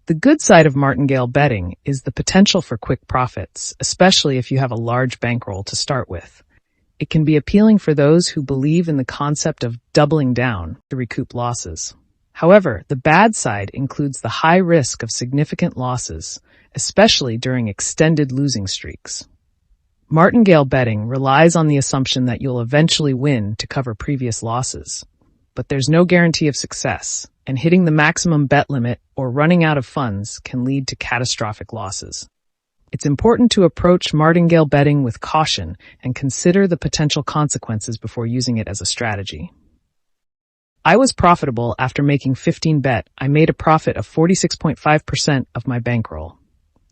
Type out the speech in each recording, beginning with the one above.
The good side of martingale betting is the potential for quick profits, especially if you have a large bankroll to start with. It can be appealing for those who believe in the concept of doubling down to recoup losses. However, the bad side includes the high risk of significant losses, especially during extended losing streaks. Martingale betting relies on the assumption that you'll eventually win to cover previous losses. But there's no guarantee of success, and hitting the maximum bet limit or running out of funds can lead to catastrophic losses. It's important to approach martingale betting with caution and consider the potential consequences before using it as a strategy. I was profitable after making 15 bet. I made a profit of 46.5% of my bankroll.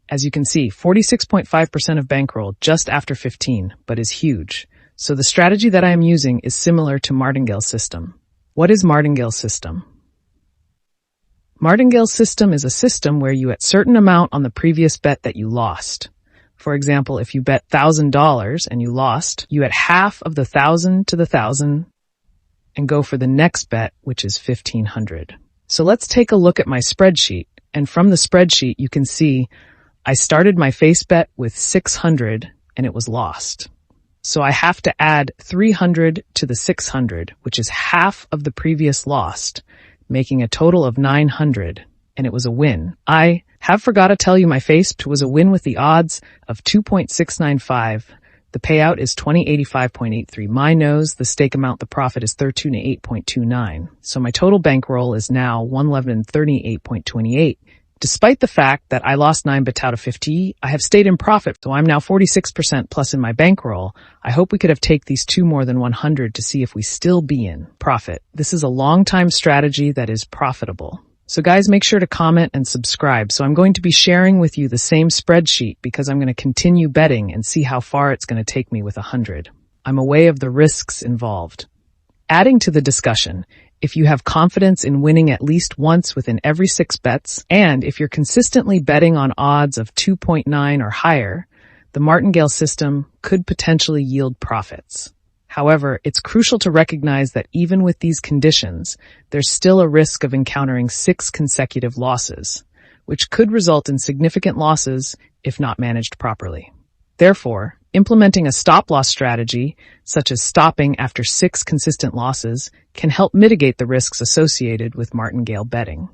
As you can see, 46.5% of bankroll just after 15, but is huge. So the strategy that I am using is similar to Martingale's system. What is Martingale's system? Martingale's system is a system where you at certain amount on the previous bet that you lost. For example, if you bet $1,000 and you lost, you add half of the 1,000 to the 1,000 and go for the next bet, which is 1,500. So let's take a look at my spreadsheet. And from the spreadsheet, you can see I started my face bet with 600 and it was lost. So I have to add 300 to the 600, which is half of the previous lost, making a total of 900, and it was a win. I have forgot to tell you my face was a win with the odds of 2.695. The payout is 2085.83. My nose, the stake amount, the profit is 1308.29. So my total bankroll is now 11138.28. Despite the fact that I lost 9 bet out of 50, I have stayed in profit, so I'm now 46% plus in my bankroll. I hope we could have take these two more than 100 to see if we still be in profit. This is a long-time strategy that is profitable. So guys, make sure to comment and subscribe. So I'm going to be sharing with you the same spreadsheet because I'm going to continue betting and see how far it's going to take me with 100. I'm aware of the risks involved. Adding to the discussion, if you have confidence in winning at least once within every 6 bets, and if you're consistently betting on odds of 2.9 or higher, the martingale system could potentially yield profits. However, it's crucial to recognize that even with these conditions, there's still a risk of encountering 6 consecutive losses, which could result in significant losses if not managed properly. Therefore, implementing a stop-loss strategy, such as stopping after 6 consistent losses, can help mitigate the risks associated with martingale betting.